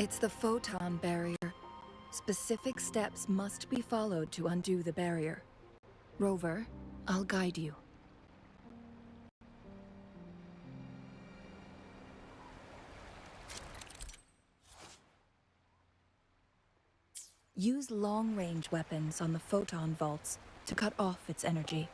It's the photon barrier. Specific steps must be followed to undo the barrier. Rover, I'll guide you. Use long-range weapons on the photon vaults to cut off its energy.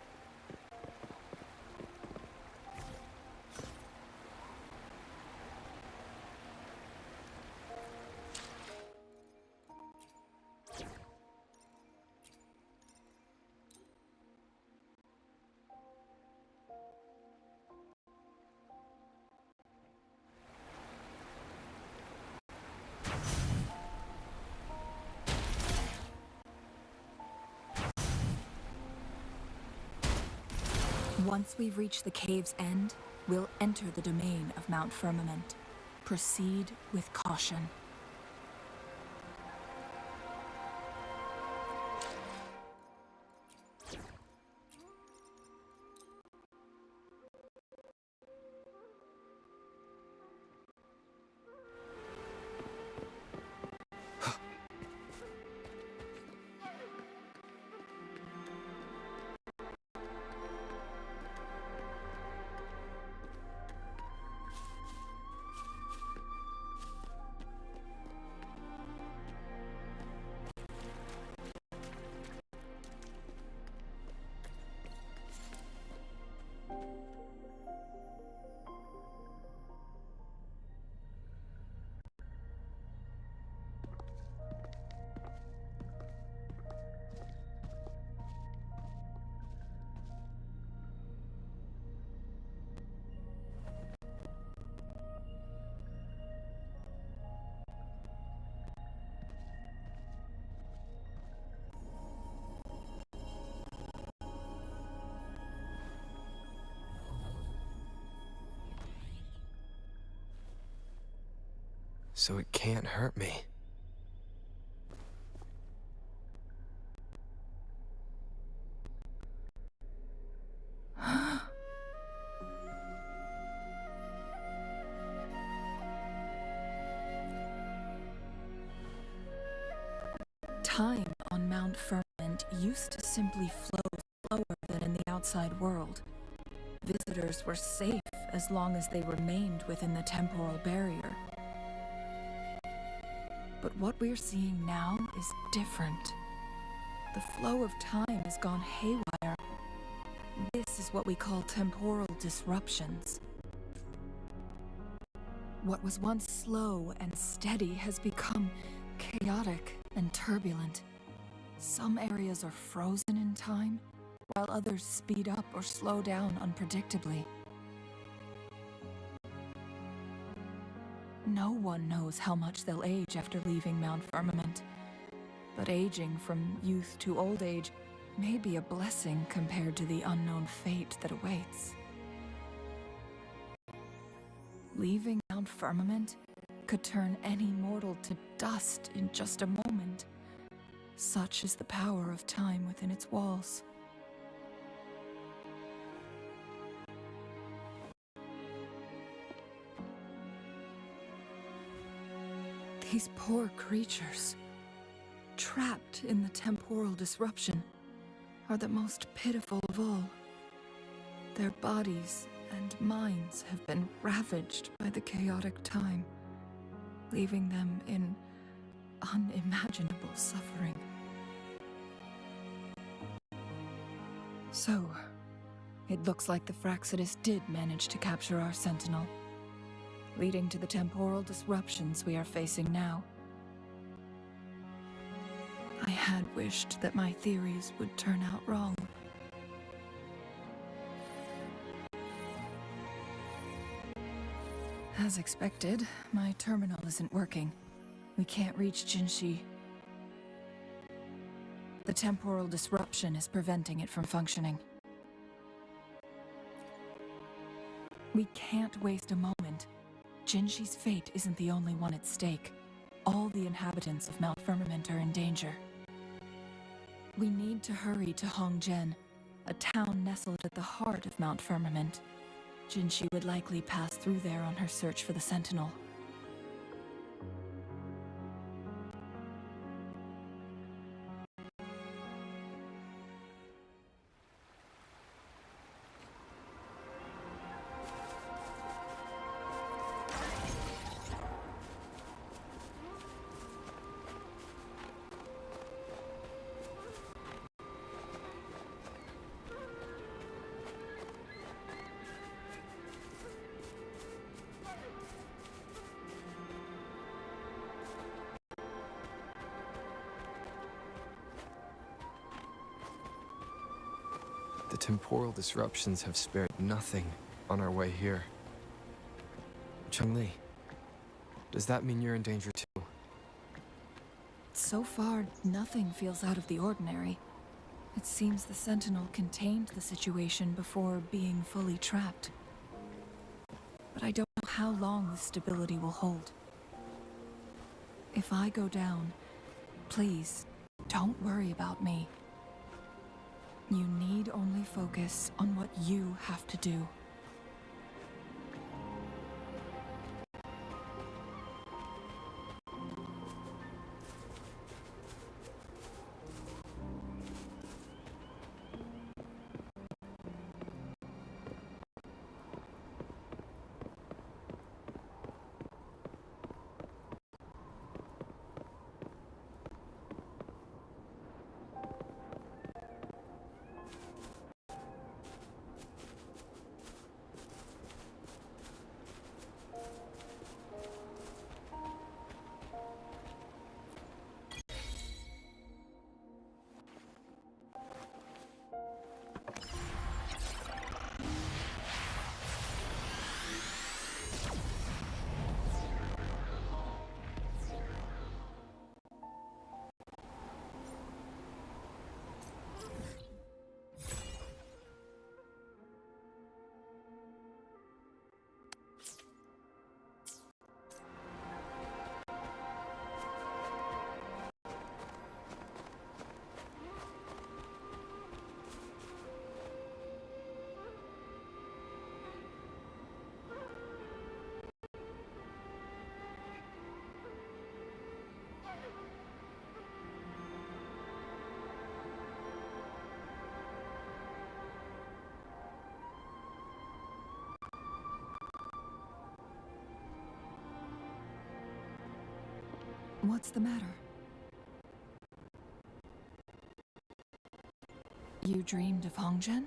Once we've reached the cave's end, we'll enter the domain of Mount Firmament. Proceed with caution. So it can't hurt me. Time on Mount Firmament used to simply flow slower than in the outside world. Visitors were safe as long as they remained within the temporal barrier. But what we're seeing now is different. The flow of time has gone haywire. This is what we call temporal disruptions. What was once slow and steady has become chaotic and turbulent. Some areas are frozen in time, while others speed up or slow down unpredictably. No one knows how much they'll age after leaving Mount Firmament, but aging from youth to old age may be a blessing compared to the unknown fate that awaits. Leaving Mount Firmament could turn any mortal to dust in just a moment. Such is the power of time within its walls. These poor creatures, trapped in the temporal disruption, are the most pitiful of all. Their bodies and minds have been ravaged by the chaotic time, leaving them in unimaginable suffering. So, it looks like the Fractsidus did manage to capture our Sentinel, leading to the temporal disruptions we are facing now. I had wished that my theories would turn out wrong. As expected, my terminal isn't working. We can't reach Jinshi. The temporal disruption is preventing it from functioning. We can't waste a moment. Jinshi's fate isn't the only one at stake. All the inhabitants of Mount Firmament are in danger. We need to hurry to Hongzhen, a town nestled at the heart of Mount Firmament. Jinshi would likely pass through there on her search for the Sentinel. The temporal disruptions have spared nothing on our way here. Cheng-Li, does that mean you're in danger too? So far, nothing feels out of the ordinary. It seems the Sentinel contained the situation before being fully trapped. But I don't know how long this stability will hold. If I go down, please, don't worry about me. You need only focus on what you have to do. What's the matter? You dreamed of Hongzhen?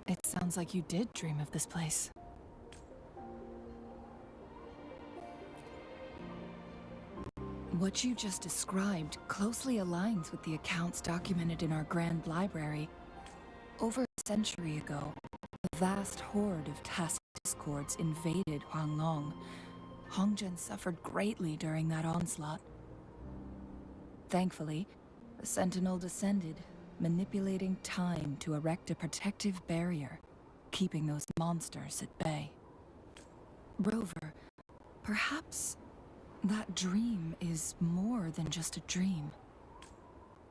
It sounds like you did dream of this place. What you just described closely aligns with the accounts documented in our Grand Library. Over a century ago, a vast horde of tasked discords invaded Huanglong. Hongzhen suffered greatly during that onslaught. Thankfully, the Sentinel descended, manipulating time to erect a protective barrier, keeping those monsters at bay. Rover, perhaps that dream is more than just a dream.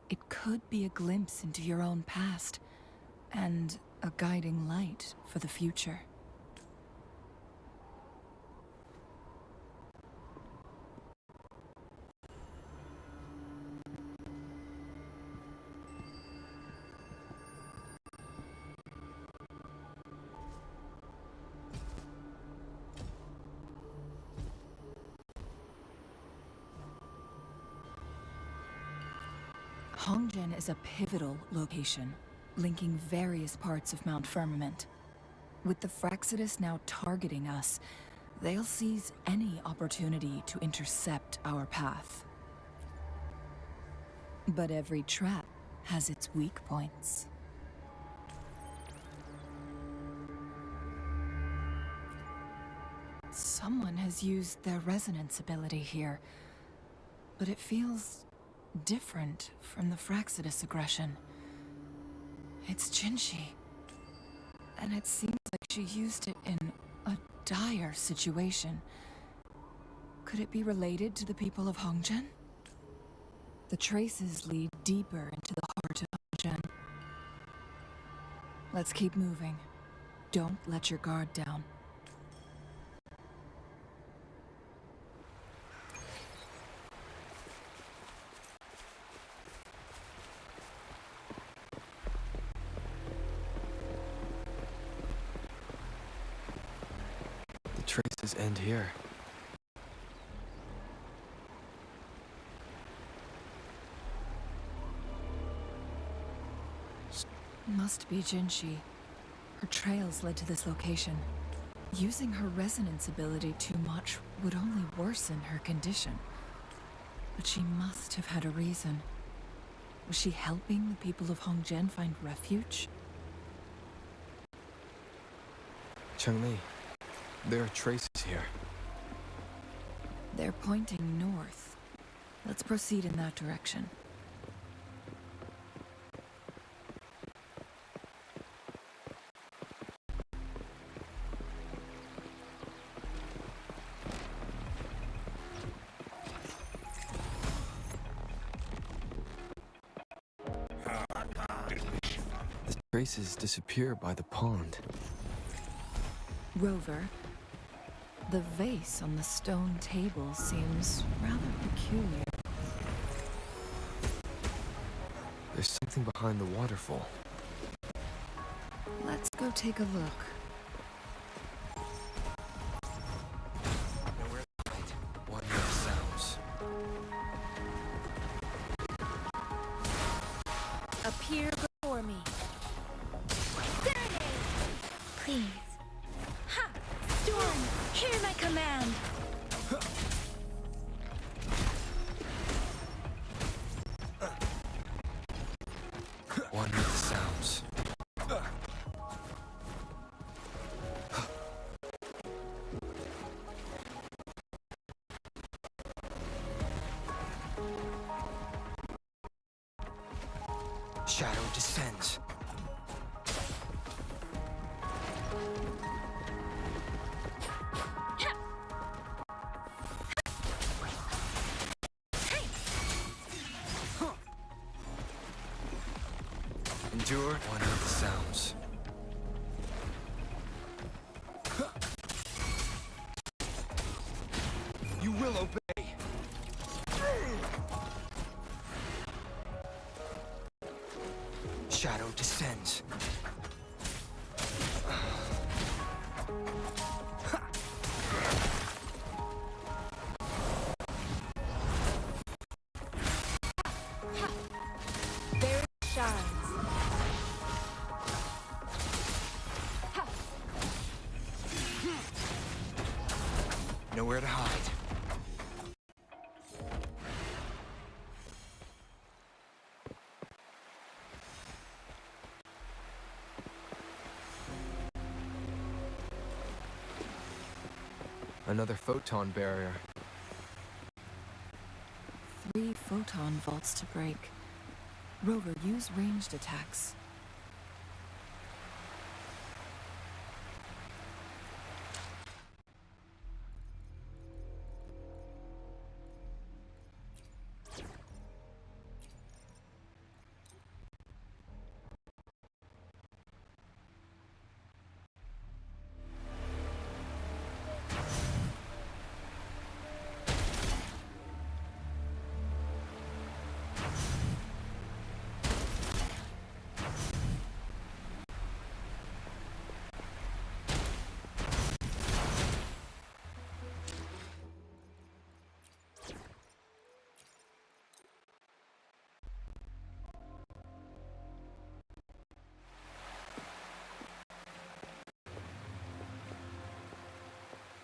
It could be a glimpse into your own past, and a guiding light for the future. Hongzhen is a pivotal location, linking various parts of Mount Firmament. With the Fraxidus now targeting us, they'll seize any opportunity to intercept our path. But every trap has its weak points. Someone has used their resonance ability here, but it feels different from the Fraxidus aggression. It's Jinshi, and it seems like she used it in a dire situation. Could it be related to the people of Hongzhen? The traces lead deeper into the heart of Hongzhen. Let's keep moving. Don't let your guard down. Traces end here. Must be Jinshi. Her trails led to this location. Using her resonance ability too much would only worsen her condition. But she must have had a reason. Was she helping the people of Hongzhen find refuge? Cheng-Li, there are traces here. They're pointing north. Let's proceed in that direction. The traces disappear by the pond. Rover, the vase on the stone table seems rather peculiar. There's something behind the waterfall. Let's go take a look. Nowhere to hide. One of sounds. Appear before me. Serenade! Please. Ha! Storm, hear my command! One with the sounds. Shadow descends. Endure one with the sounds. You will obey. Shadow descends. There it shines. Nowhere to hide. Another photon barrier. 3 photon vaults to break. Rover, use ranged attacks.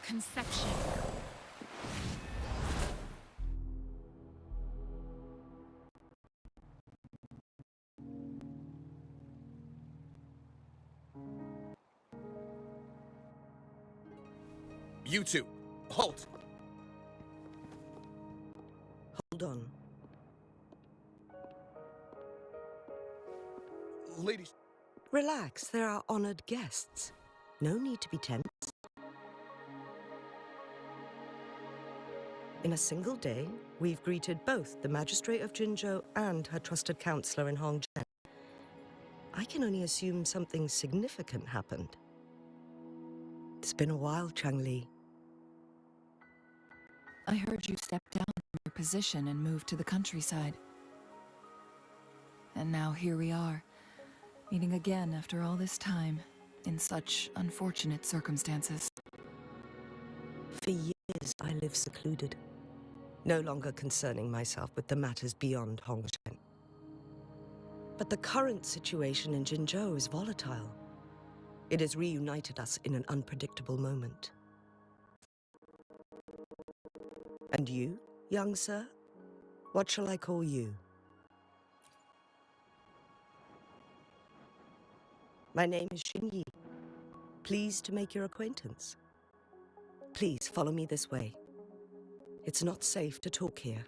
Conception. You two, halt! Hold on. Ladies, Relax, they're our honored guests. No need to be tense. In a single day, we've greeted both the Magistrate of Jinzhou and her trusted counselor in Hongzhen. I can only assume something significant happened. It's been a while, Cheng-Li. I heard you step down from your position and move to the countryside. And now here we are, meeting again after all this time, in such unfortunate circumstances. For years, I lived secluded, no longer concerning myself with the matters beyond Hongzhen. But the current situation in Jinzhou is volatile. It has reunited us in an unpredictable moment. And you, young sir? What shall I call you? My name is Xin Yi. Pleased to make your acquaintance. Please follow me this way. It's not safe to talk here.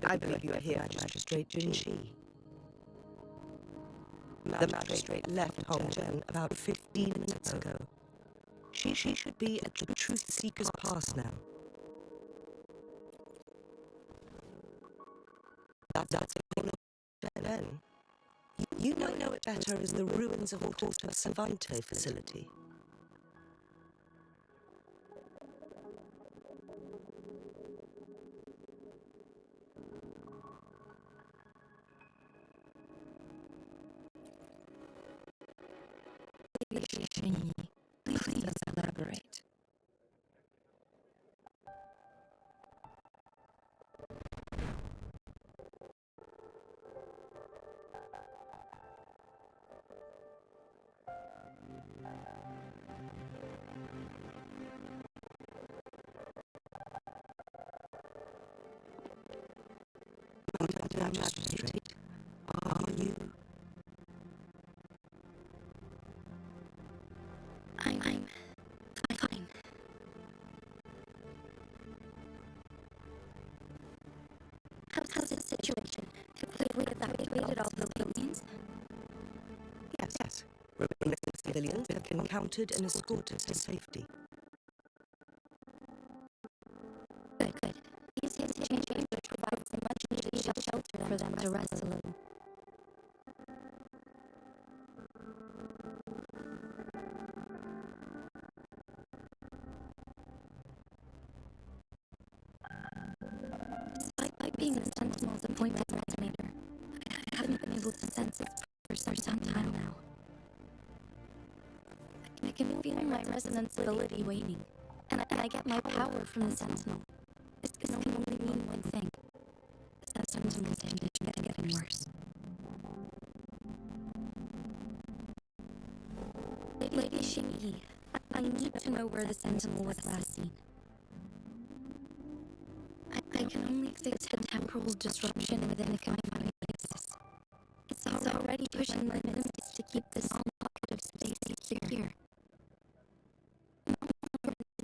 I believe you are here, Magistrate Jinshi. The magistrate left Hongzhen about 15 minutes ago. She should be at the Truth Seeker's Pass now. That's Hongzhen. You know it better as the ruins of Porta Savante facility. Please elaborate. Magistrate, are you? I'm fine. How's the situation? Have we evacuated all the buildings? Yes. Remaining civilians have been counted and escorted to safety. Good. These chambers provide some much needed shelter for them to rest a little. Despite being the Sentinel's appointed resonator, I haven't been able to sense it for some time now. I can feel my resonance ability waning, and I get my power from the Sentinel. This can only mean one thing. The Sentinel's condition is getting worse. Lady Xingyi, I need to know where the Sentinel was last seen. I can only fix the temporal disruption within the confined spaces. It's already pushing the limits to keep this small pocket of space secure.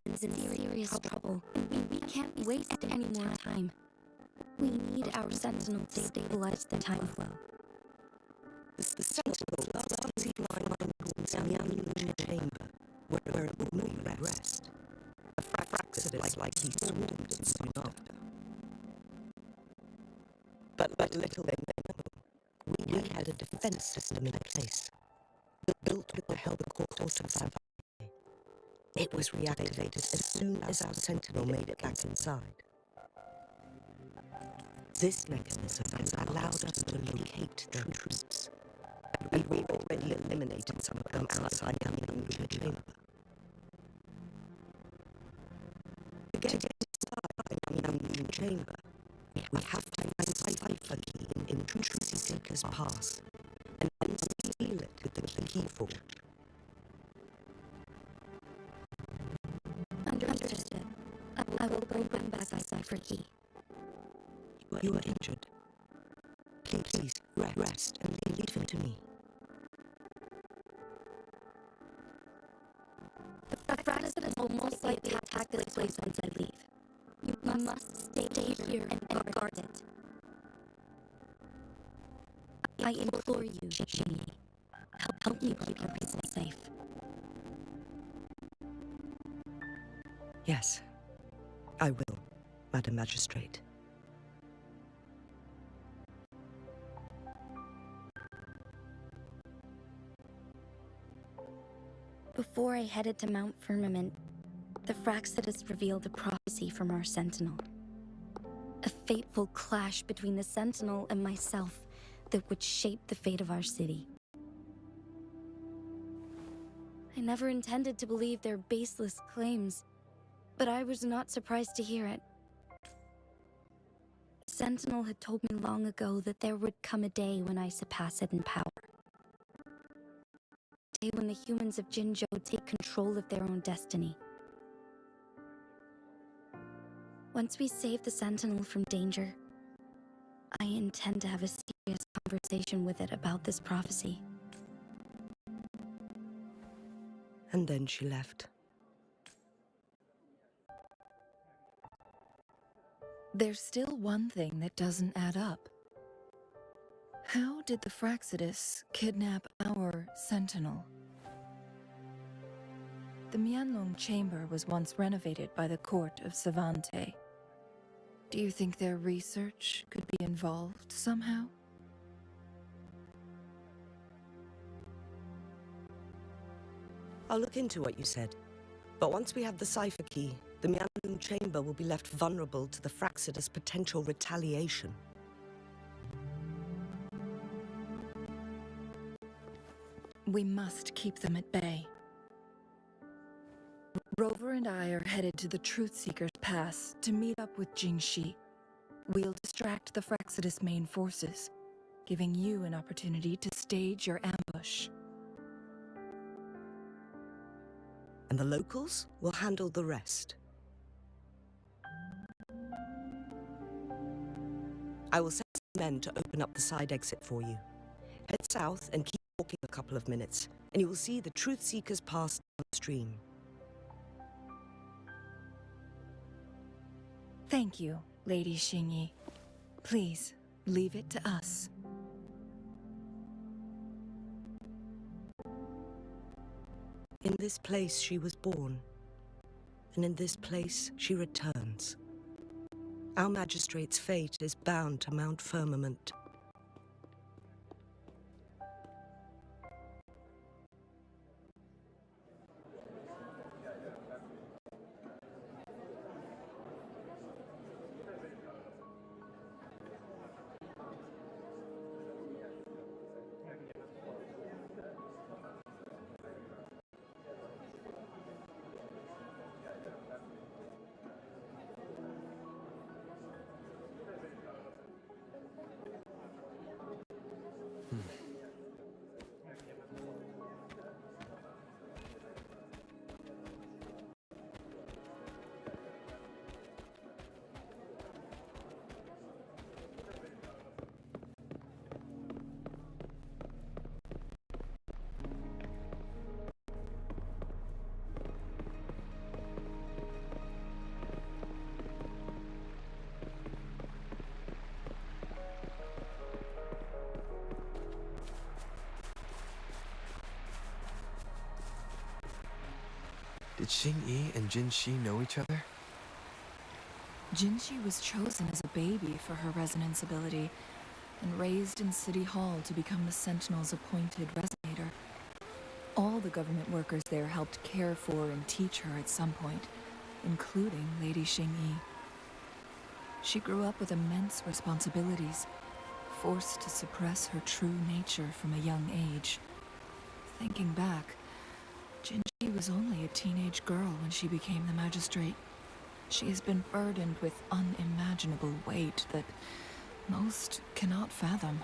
Is in serious trouble, and we can't waste any more time. We need our Sentinel to stabilize the time flow. The Sentinel last seen lying towards Samyang chamber, where it will normally rest. A frax of it like he swarmed it soon after. But little they know, we had a defense system in place, built with the help of Porta Savante. It was reactivated as soon as our Sentinel made it back inside. This mechanism has allowed us to locate their troops, and we've already eliminated some of them outside the chamber. To get inside the chamber, we have to find a cipher key in Truth Seeker's Pass, and then seal it with the key forge. Understood. I will bring back the cipher key. You are injured. Please rest and leave it to me. The Fraxidus will most likely attack this place once I leave. You must stay here and guard it. I implore you, Xingyi. Help me keep your prison safe. Yes, I will, Madam Magistrate. Before I headed to Mount Firmament, the Fraxidus revealed a prophecy from our Sentinel. A fateful clash between the Sentinel and myself that would shape the fate of our city. I never intended to believe their baseless claims, but I was not surprised to hear it. The Sentinel had told me long ago that there would come a day when I surpass it in power. A day when the humans of Jinzhou take control of their own destiny. Once we save the Sentinel from danger, I intend to have a serious conversation with it about this prophecy. And then she left. There's still one thing that doesn't add up. How did the Fraxidus kidnap our Sentinel? The Mianlong Chamber was once renovated by the court of Savante. Do you think their research could be involved somehow? I'll look into what you said. But once we have the cipher key, the Mianlong Chamber will be left vulnerable to the Fraxidus' potential retaliation. We must keep them at bay. Rover and I are headed to the Truthseeker's Pass to meet up with Jingxi. We'll distract the Fraxidus' main forces, giving you an opportunity to stage your ambush. And the locals will handle the rest. I will send some men to open up the side exit for you. Head south and keep walking a couple of minutes, and you will see the Truthseeker's Pass downstream. Thank you, Lady Xingyi. Please, leave it to us. In this place she was born, and in this place she returns. Our magistrate's fate is bound to Mount Firmament. Did Xingyi and Jinxi know each other? Jinxi was chosen as a baby for her resonance ability and raised in City Hall to become the Sentinel's appointed resonator. All the government workers there helped care for and teach her at some point, including Lady Xingyi. She grew up with immense responsibilities, forced to suppress her true nature from a young age. Thinking back, Jinxi was only a teenage girl when she became the magistrate. She has been burdened with unimaginable weight that most cannot fathom.